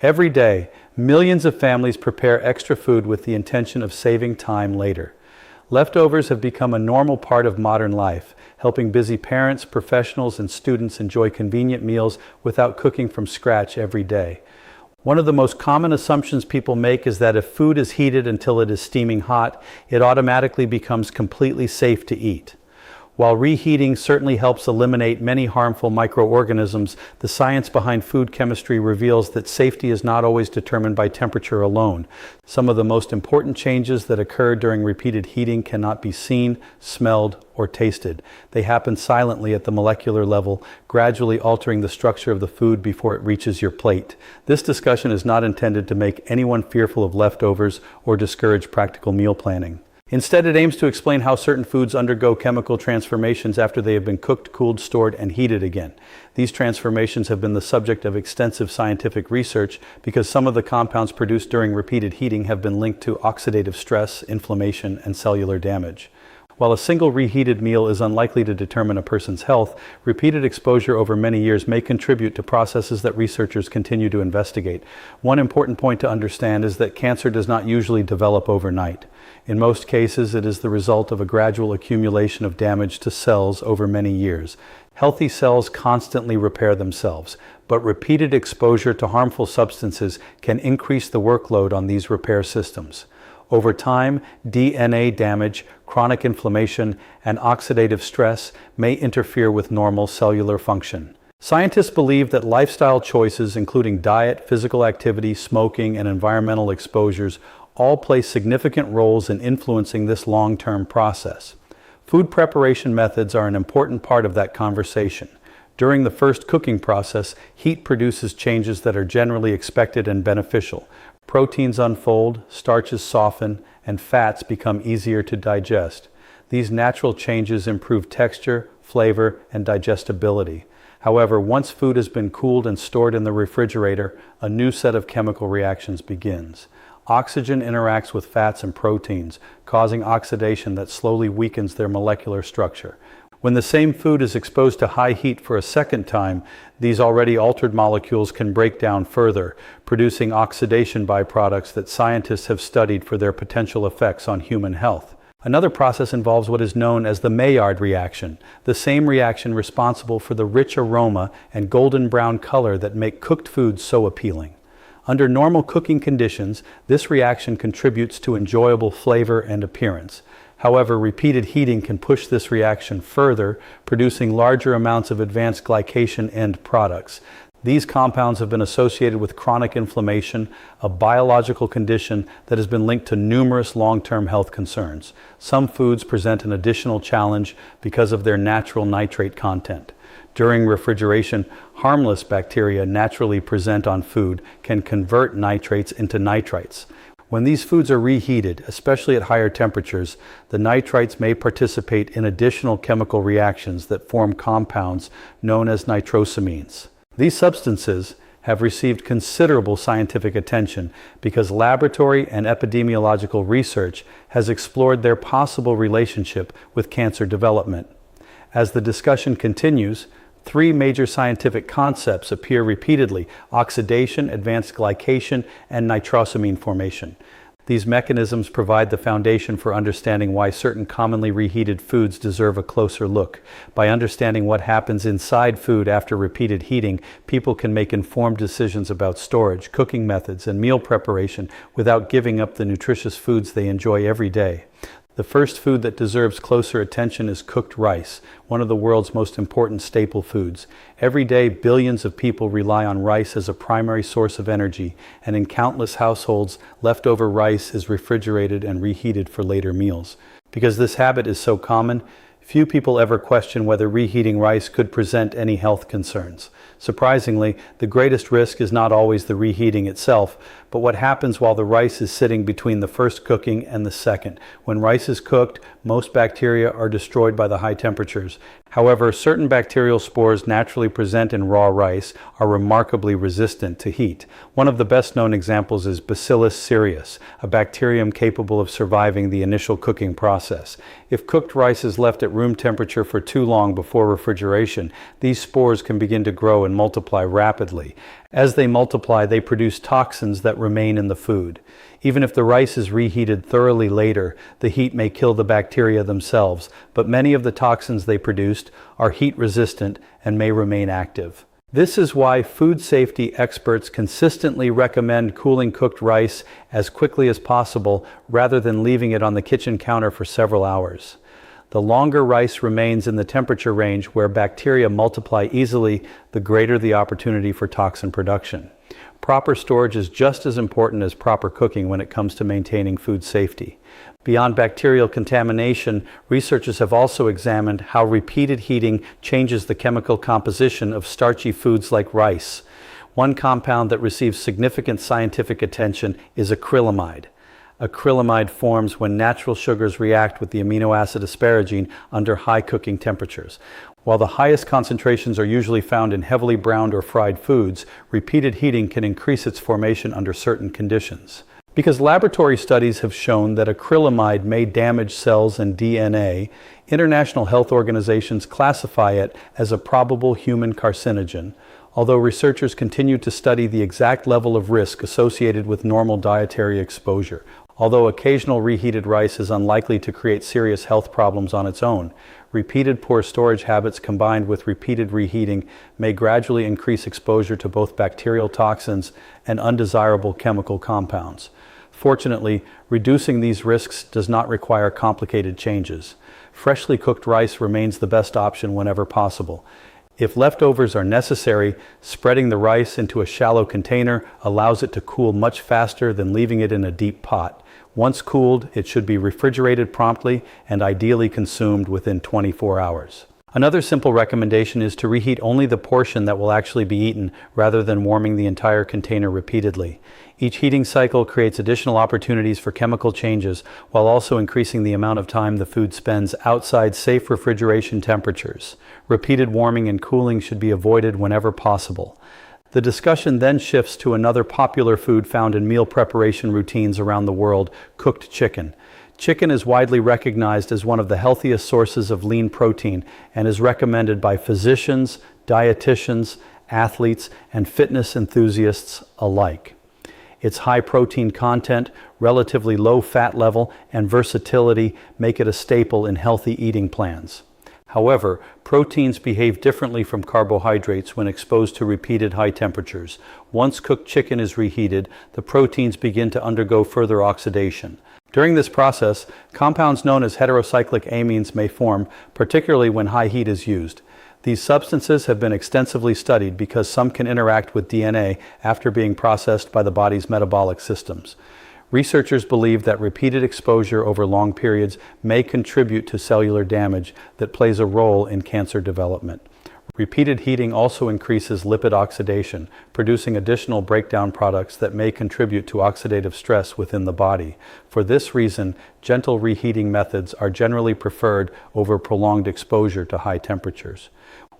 Every day, millions of families prepare extra food with the intention of saving time later. Leftovers have become a normal part of modern life, helping busy parents, professionals, and students enjoy convenient meals without cooking from scratch every day. One of the most common assumptions people make is that if food is heated until it is steaming hot, it automatically becomes completely safe to eat. While reheating certainly helps eliminate many harmful microorganisms, the science behind food chemistry reveals that safety is not always determined by temperature alone. Some of the most important changes that occur during repeated heating cannot be seen, smelled, or tasted. They happen silently at the molecular level, gradually altering the structure of the food before it reaches your plate. This discussion is not intended to make anyone fearful of leftovers or discourage practical meal planning. Instead, it aims to explain how certain foods undergo chemical transformations after they have been cooked, cooled, stored, and heated again. These transformations have been the subject of extensive scientific research because some of the compounds produced during repeated heating have been linked to oxidative stress, inflammation, and cellular damage. While a single reheated meal is unlikely to determine a person's health, repeated exposure over many years may contribute to processes that researchers continue to investigate. One important point to understand is that cancer does not usually develop overnight. In most cases, it is the result of a gradual accumulation of damage to cells over many years. Healthy cells constantly repair themselves, but repeated exposure to harmful substances can increase the workload on these repair systems. Over time, DNA damage, chronic inflammation, and oxidative stress may interfere with normal cellular function. Scientists believe that lifestyle choices, including diet, physical activity, smoking, and environmental exposures, all play significant roles in influencing this long-term process. Food preparation methods are an important part of that conversation. During the first cooking process, heat produces changes that are generally expected and beneficial. Proteins unfold, starches soften, and fats become easier to digest. These natural changes improve texture, flavor, and digestibility. However, once food has been cooled and stored in the refrigerator, a new set of chemical reactions begins. Oxygen interacts with fats and proteins, causing oxidation that slowly weakens their molecular structure. When the same food is exposed to high heat for a second time, these already altered molecules can break down further, producing oxidation byproducts that scientists have studied for their potential effects on human health. Another process involves what is known as the Maillard reaction, the same reaction responsible for the rich aroma and golden brown color that make cooked foods so appealing. Under normal cooking conditions, this reaction contributes to enjoyable flavor and appearance. However, repeated heating can push this reaction further, producing larger amounts of advanced glycation end products. These compounds have been associated with chronic inflammation, a biological condition that has been linked to numerous long-term health concerns. Some foods present an additional challenge because of their natural nitrate content. During refrigeration, harmless bacteria naturally present on food can convert nitrates into nitrites. When these foods are reheated, especially at higher temperatures, the nitrites may participate in additional chemical reactions that form compounds known as nitrosamines. These substances have received considerable scientific attention because laboratory and epidemiological research has explored their possible relationship with cancer development. As the discussion continues, three major scientific concepts appear repeatedly: oxidation, advanced glycation, and nitrosamine formation. These mechanisms provide the foundation for understanding why certain commonly reheated foods deserve a closer look. By understanding what happens inside food after repeated heating, people can make informed decisions about storage, cooking methods, and meal preparation without giving up the nutritious foods they enjoy every day. The first food that deserves closer attention is cooked rice, one of the world's most important staple foods. Every day, billions of people rely on rice as a primary source of energy, and in countless households, leftover rice is refrigerated and reheated for later meals. Because this habit is so common, few people ever question whether reheating rice could present any health concerns. Surprisingly, the greatest risk is not always the reheating itself, but what happens while the rice is sitting between the first cooking and the second. When rice is cooked, most bacteria are destroyed by the high temperatures. However, certain bacterial spores naturally present in raw rice are remarkably resistant to heat. One of the best-known examples is Bacillus cereus, a bacterium capable of surviving the initial cooking process. If cooked rice is left at room temperature for too long before refrigeration, these spores can begin to grow and multiply rapidly. As they multiply, they produce toxins that remain in the food. Even if the rice is reheated thoroughly later, the heat may kill the bacteria themselves, but many of the toxins they produced are heat resistant and may remain active. This is why food safety experts consistently recommend cooling cooked rice as quickly as possible rather than leaving it on the kitchen counter for several hours. The longer rice remains in the temperature range where bacteria multiply easily, the greater the opportunity for toxin production. Proper storage is just as important as proper cooking when it comes to maintaining food safety. Beyond bacterial contamination, researchers have also examined how repeated heating changes the chemical composition of starchy foods like rice. One compound that receives significant scientific attention is acrylamide. Acrylamide forms when natural sugars react with the amino acid asparagine under high cooking temperatures. While the highest concentrations are usually found in heavily browned or fried foods, repeated heating can increase its formation under certain conditions. Because laboratory studies have shown that acrylamide may damage cells and DNA, international health organizations classify it as a probable human carcinogen, although researchers continue to study the exact level of risk associated with normal dietary exposure. Although occasional reheated rice is unlikely to create serious health problems on its own, repeated poor storage habits combined with repeated reheating may gradually increase exposure to both bacterial toxins and undesirable chemical compounds. Fortunately, reducing these risks does not require complicated changes. Freshly cooked rice remains the best option whenever possible. If leftovers are necessary, spreading the rice into a shallow container allows it to cool much faster than leaving it in a deep pot. Once cooled, it should be refrigerated promptly and ideally consumed within 24 hours. Another simple recommendation is to reheat only the portion that will actually be eaten rather than warming the entire container repeatedly. Each heating cycle creates additional opportunities for chemical changes while also increasing the amount of time the food spends outside safe refrigeration temperatures. Repeated warming and cooling should be avoided whenever possible. The discussion then shifts to another popular food found in meal preparation routines around the world: cooked chicken. Chicken is widely recognized as one of the healthiest sources of lean protein and is recommended by physicians, dietitians, athletes, and fitness enthusiasts alike. Its high protein content, relatively low fat level, and versatility make it a staple in healthy eating plans. However, proteins behave differently from carbohydrates when exposed to repeated high temperatures. Once cooked chicken is reheated, the proteins begin to undergo further oxidation. During this process, compounds known as heterocyclic amines may form, particularly when high heat is used. These substances have been extensively studied because some can interact with DNA after being processed by the body's metabolic systems. Researchers believe that repeated exposure over long periods may contribute to cellular damage that plays a role in cancer development. Repeated heating also increases lipid oxidation, producing additional breakdown products that may contribute to oxidative stress within the body. For this reason, gentle reheating methods are generally preferred over prolonged exposure to high temperatures.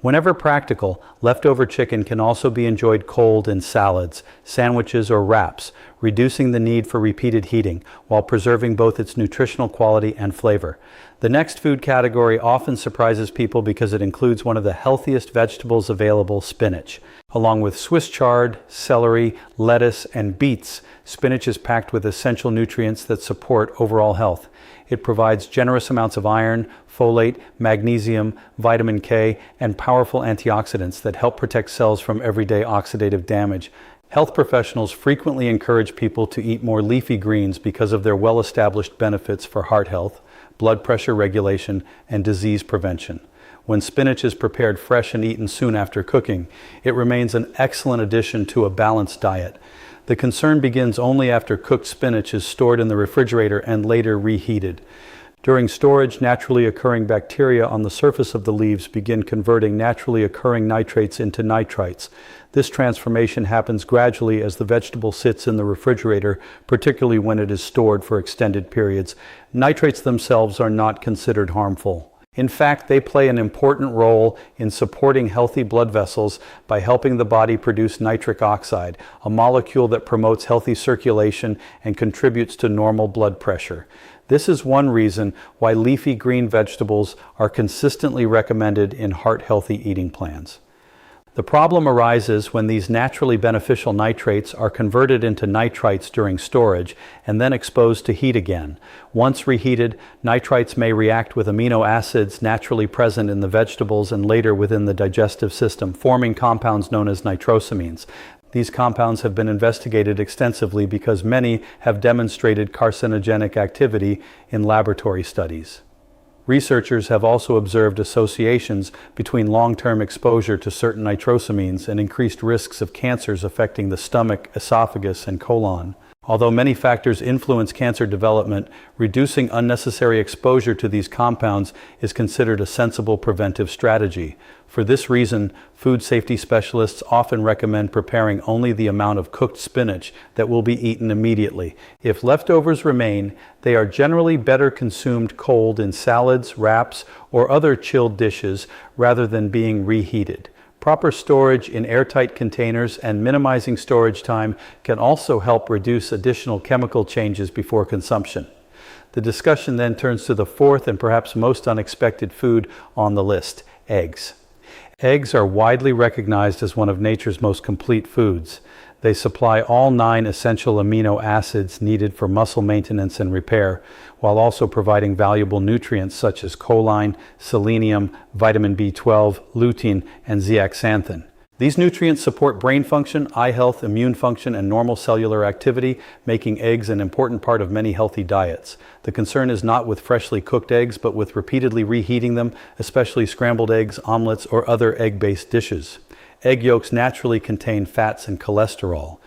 Whenever practical, leftover chicken can also be enjoyed cold in salads, sandwiches, or wraps, reducing the need for repeated heating while preserving both its nutritional quality and flavor. The next food category often surprises people because it includes one of the healthiest vegetables available: spinach. Along with Swiss chard, celery, lettuce, and beets, spinach is packed with essential nutrients that support overall health. It provides generous amounts of iron, folate, magnesium, vitamin K, and powerful antioxidants that help protect cells from everyday oxidative damage. Health professionals frequently encourage people to eat more leafy greens because of their well-established benefits for heart health, blood pressure regulation, and disease prevention. When spinach is prepared fresh and eaten soon after cooking, it remains an excellent addition to a balanced diet. The concern begins only after cooked spinach is stored in the refrigerator and later reheated. During storage, naturally occurring bacteria on the surface of the leaves begin converting naturally occurring nitrates into nitrites. This transformation happens gradually as the vegetable sits in the refrigerator, particularly when it is stored for extended periods. Nitrates themselves are not considered harmful. In fact, they play an important role in supporting healthy blood vessels by helping the body produce nitric oxide, a molecule that promotes healthy circulation and contributes to normal blood pressure. This is one reason why leafy green vegetables are consistently recommended in heart-healthy eating plans. The problem arises when these naturally beneficial nitrates are converted into nitrites during storage and then exposed to heat again. Once reheated, nitrites may react with amino acids naturally present in the vegetables and later within the digestive system, forming compounds known as nitrosamines. These compounds have been investigated extensively because many have demonstrated carcinogenic activity in laboratory studies. Researchers have also observed associations between long-term exposure to certain nitrosamines and increased risks of cancers affecting the stomach, esophagus, and colon. Although many factors influence cancer development, reducing unnecessary exposure to these compounds is considered a sensible preventive strategy. For this reason, food safety specialists often recommend preparing only the amount of cooked spinach that will be eaten immediately. If leftovers remain, they are generally better consumed cold in salads, wraps, or other chilled dishes rather than being reheated. Proper storage in airtight containers and minimizing storage time can also help reduce additional chemical changes before consumption. The discussion then turns to the fourth and perhaps most unexpected food on the list: eggs. Eggs are widely recognized as one of nature's most complete foods. They supply all 9 essential amino acids needed for muscle maintenance and repair, while also providing valuable nutrients such as choline, selenium, vitamin B12, lutein, and zeaxanthin. These nutrients support brain function, eye health, immune function, and normal cellular activity, making eggs an important part of many healthy diets. The concern is not with freshly cooked eggs, but with repeatedly reheating them, especially scrambled eggs, omelets, or other egg-based dishes. Egg yolks naturally contain fats and cholesterol.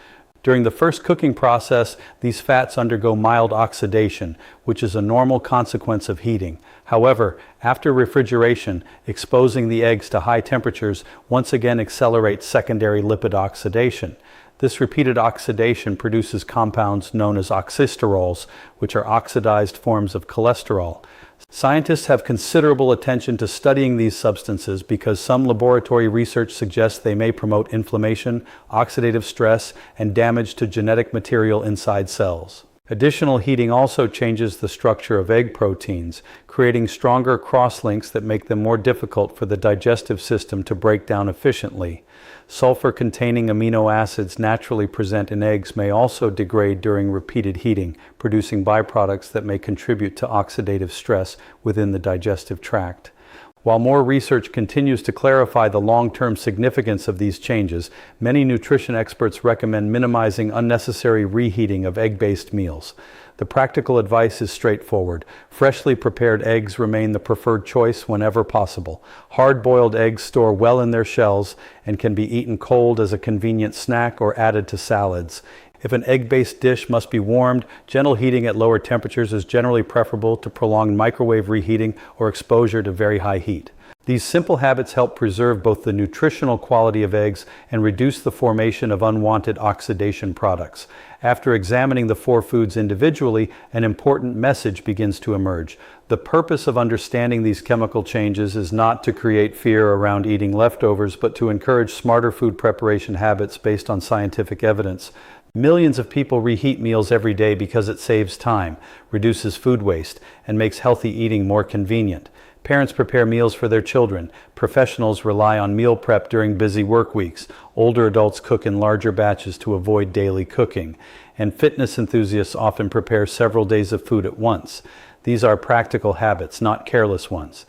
During the first cooking process, these fats undergo mild oxidation, which is a normal consequence of heating. However, after refrigeration, exposing the eggs to high temperatures once again accelerates secondary lipid oxidation. This repeated oxidation produces compounds known as oxysterols, which are oxidized forms of cholesterol. Scientists have considerable attention to studying these substances because some laboratory research suggests they may promote inflammation, oxidative stress, and damage to genetic material inside cells. Additional heating also changes the structure of egg proteins, creating stronger crosslinks that make them more difficult for the digestive system to break down efficiently. Sulfur-containing amino acids naturally present in eggs may also degrade during repeated heating, producing byproducts that may contribute to oxidative stress within the digestive tract. While more research continues to clarify the long-term significance of these changes, many nutrition experts recommend minimizing unnecessary reheating of egg-based meals. The practical advice is straightforward. Freshly prepared eggs remain the preferred choice whenever possible. Hard-boiled eggs store well in their shells and can be eaten cold as a convenient snack or added to salads. If an egg-based dish must be warmed, gentle heating at lower temperatures is generally preferable to prolonged microwave reheating or exposure to very high heat. These simple habits help preserve both the nutritional quality of eggs and reduce the formation of unwanted oxidation products. After examining the 4 foods individually, an important message begins to emerge. The purpose of understanding these chemical changes is not to create fear around eating leftovers, but to encourage smarter food preparation habits based on scientific evidence. Millions of people reheat meals every day because it saves time, reduces food waste, and makes healthy eating more convenient. Parents prepare meals for their children. Professionals rely on meal prep during busy work weeks. Older adults cook in larger batches to avoid daily cooking. And fitness enthusiasts often prepare several days of food at once. These are practical habits, not careless ones.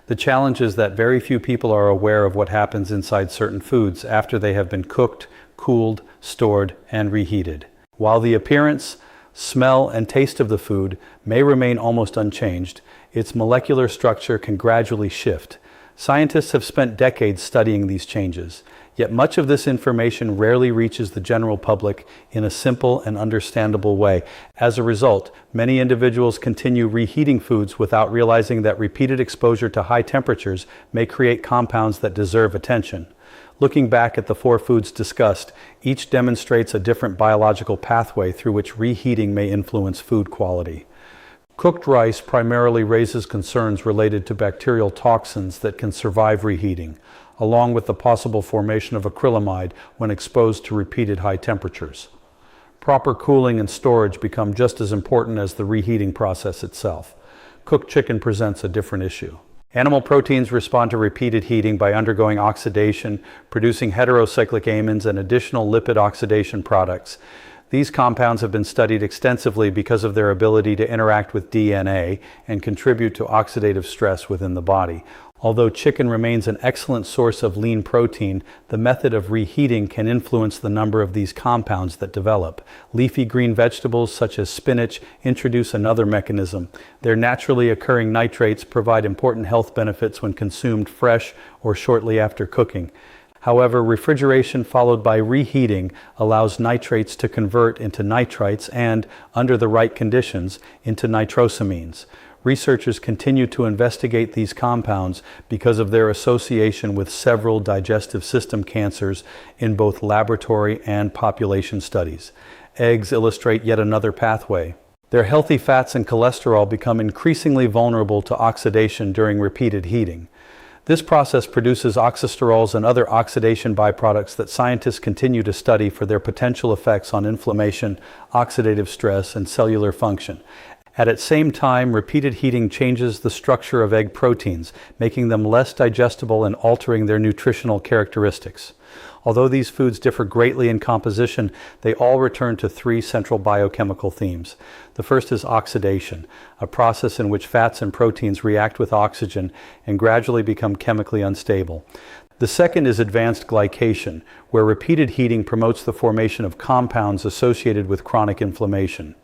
The challenge is that very few people are aware of what happens inside certain foods after they have been cooked, cooled, stored, and reheated. While the appearance, smell, and taste of the food may remain almost unchanged, its molecular structure can gradually shift. Scientists have spent decades studying these changes, yet much of this information rarely reaches the general public in a simple and understandable way. As a result, many individuals continue reheating foods without realizing that repeated exposure to high temperatures may create compounds that deserve attention. Looking back at the 4 foods discussed, each demonstrates a different biological pathway through which reheating may influence food quality. Cooked rice primarily raises concerns related to bacterial toxins that can survive reheating, along with the possible formation of acrylamide when exposed to repeated high temperatures. Proper cooling and storage become just as important as the reheating process itself. Cooked chicken presents a different issue. Animal proteins respond to repeated heating by undergoing oxidation, producing heterocyclic amines and additional lipid oxidation products. These compounds have been studied extensively because of their ability to interact with DNA and contribute to oxidative stress within the body. Although chicken remains an excellent source of lean protein, the method of reheating can influence the number of these compounds that develop. Leafy green vegetables such as spinach introduce another mechanism. Their naturally occurring nitrates provide important health benefits when consumed fresh or shortly after cooking. However, refrigeration followed by reheating allows nitrates to convert into nitrites and, under the right conditions, into nitrosamines. Researchers continue to investigate these compounds because of their association with several digestive system cancers in both laboratory and population studies. Eggs illustrate yet another pathway. Their healthy fats and cholesterol become increasingly vulnerable to oxidation during repeated heating. This process produces oxysterols and other oxidation byproducts that scientists continue to study for their potential effects on inflammation, oxidative stress, and cellular function. At its same time, repeated heating changes the structure of egg proteins, making them less digestible and altering their nutritional characteristics. Although these foods differ greatly in composition, they all return to three central biochemical themes. The first is oxidation, a process in which fats and proteins react with oxygen and gradually become chemically unstable. The second is advanced glycation, where repeated heating promotes the formation of compounds associated with chronic inflammation.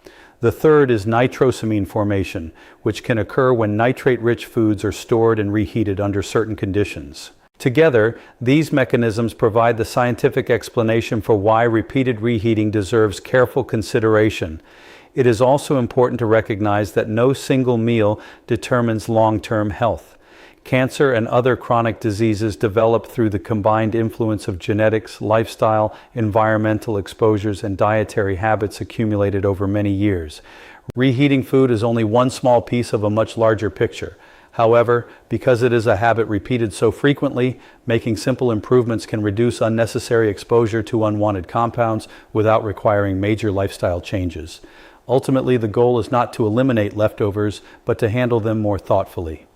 The third is nitrosamine formation, which can occur when nitrate-rich foods are stored and reheated under certain conditions. Together, these mechanisms provide the scientific explanation for why repeated reheating deserves careful consideration. It is also important to recognize that no single meal determines long-term health. Cancer and other chronic diseases develop through the combined influence of genetics, lifestyle, environmental exposures, and dietary habits accumulated over many years. Reheating food is only one small piece of a much larger picture. However, because it is a habit repeated so frequently, making simple improvements can reduce unnecessary exposure to unwanted compounds without requiring major lifestyle changes. Ultimately, the goal is not to eliminate leftovers, but to handle them more thoughtfully.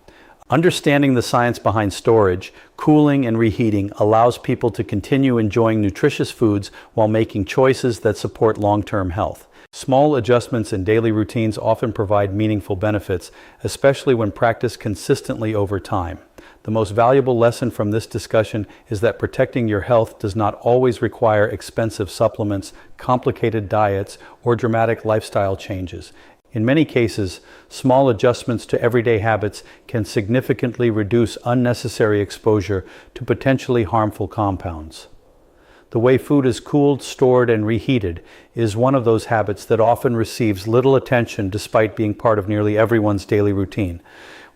Understanding the science behind storage, cooling, and reheating allows people to continue enjoying nutritious foods while making choices that support long-term health. Small adjustments in daily routines often provide meaningful benefits, especially when practiced consistently over time. The most valuable lesson from this discussion is that protecting your health does not always require expensive supplements, complicated diets, or dramatic lifestyle changes. In many cases, small adjustments to everyday habits can significantly reduce unnecessary exposure to potentially harmful compounds. The way food is cooled, stored, and reheated is one of those habits that often receives little attention despite being part of nearly everyone's daily routine.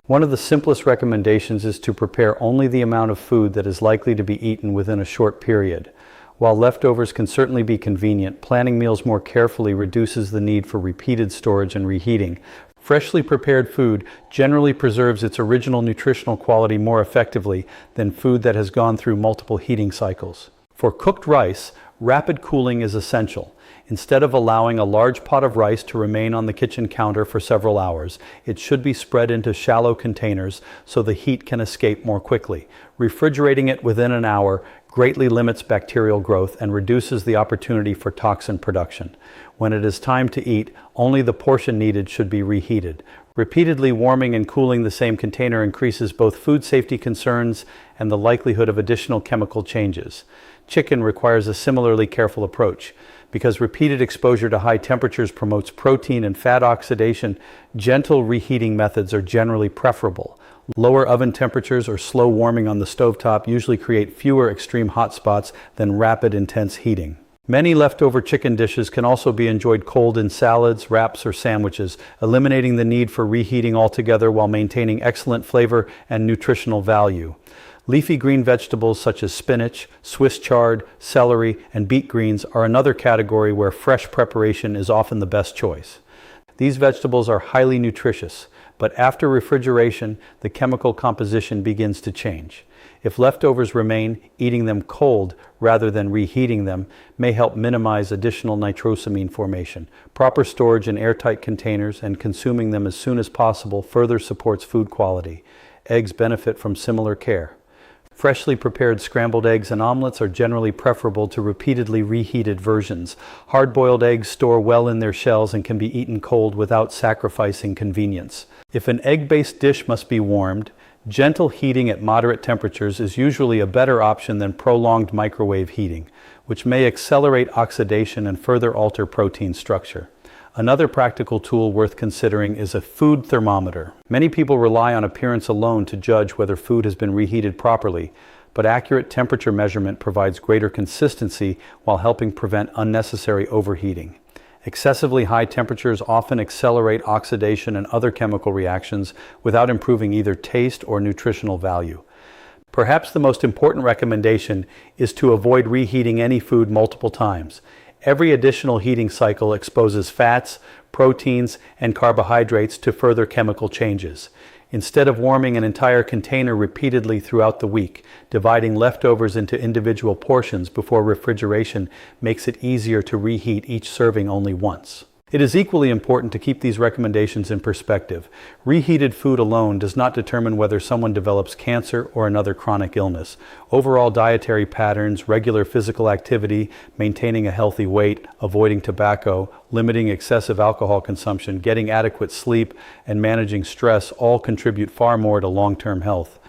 One of the simplest recommendations is to prepare only the amount of food that is likely to be eaten within a short period. While leftovers can certainly be convenient, planning meals more carefully reduces the need for repeated storage and reheating. Freshly prepared food generally preserves its original nutritional quality more effectively than food that has gone through multiple heating cycles. For cooked rice, rapid cooling is essential. Instead of allowing a large pot of rice to remain on the kitchen counter for several hours, it should be spread into shallow containers so the heat can escape more quickly. Refrigerating it within an hour greatly limits bacterial growth and reduces the opportunity for toxin production. When it is time to eat, only the portion needed should be reheated. Repeatedly warming and cooling the same container increases both food safety concerns and the likelihood of additional chemical changes. Chicken requires a similarly careful approach. Because repeated exposure to high temperatures promotes protein and fat oxidation, gentle reheating methods are generally preferable. Lower oven temperatures or slow warming on the stovetop usually create fewer extreme hot spots than rapid, intense heating. Many leftover chicken dishes can also be enjoyed cold in salads, wraps, or sandwiches, eliminating the need for reheating altogether while maintaining excellent flavor and nutritional value. Leafy green vegetables such as spinach, Swiss chard, celery, and beet greens are another category where fresh preparation is often the best choice. These vegetables are highly nutritious, but after refrigeration, the chemical composition begins to change. If leftovers remain, eating them cold rather than reheating them may help minimize additional nitrosamine formation. Proper storage in airtight containers and consuming them as soon as possible further supports food quality. eggs benefit from similar care. Freshly prepared scrambled eggs and omelets are generally preferable to repeatedly reheated versions. Hard-boiled eggs store well in their shells and can be eaten cold without sacrificing convenience. If an egg-based dish must be warmed, gentle heating at moderate temperatures is usually a better option than prolonged microwave heating, which may accelerate oxidation and further alter protein structure. Another practical tool worth considering is a food thermometer. Many people rely on appearance alone to judge whether food has been reheated properly, but accurate temperature measurement provides greater consistency while helping prevent unnecessary overheating. Excessively high temperatures often accelerate oxidation and other chemical reactions without improving either taste or nutritional value. Perhaps the most important recommendation is to avoid reheating any food multiple times. Every additional heating cycle exposes fats, proteins, and carbohydrates to further chemical changes. Instead of warming an entire container repeatedly throughout the week, dividing leftovers into individual portions before refrigeration makes it easier to reheat each serving only once. It is equally important to keep these recommendations in perspective. Reheated food alone does not determine whether someone develops cancer or another chronic illness. Overall dietary patterns, regular physical activity, maintaining a healthy weight, avoiding tobacco, limiting excessive alcohol consumption, getting adequate sleep, and managing stress all contribute far more to long-term health.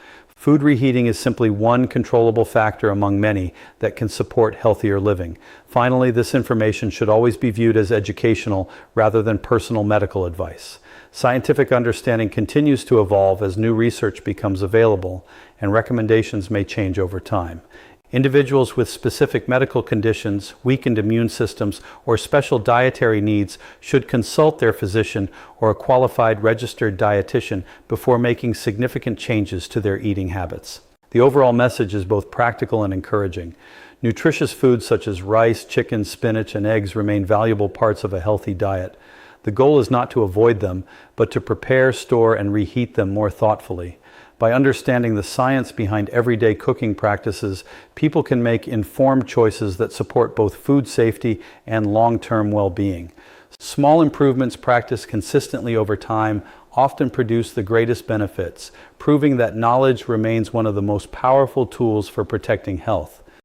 Food reheating is simply one controllable factor among many that can support healthier living. Finally, this information should always be viewed as educational rather than personal medical advice. Scientific understanding continues to evolve as new research becomes available, and recommendations may change over time. Individuals with specific medical conditions, weakened immune systems, or special dietary needs should consult their physician or a qualified registered dietitian before making significant changes to their eating habits. The overall message is both practical and encouraging. Nutritious foods such as rice, chicken, spinach, and eggs remain valuable parts of a healthy diet. The goal is not to avoid them, but to prepare, store, and reheat them more thoughtfully. By understanding the science behind everyday cooking practices, people can make informed choices that support both food safety and long-term well-being. Small improvements practiced consistently over time often produce the greatest benefits, proving that knowledge remains one of the most powerful tools for protecting health.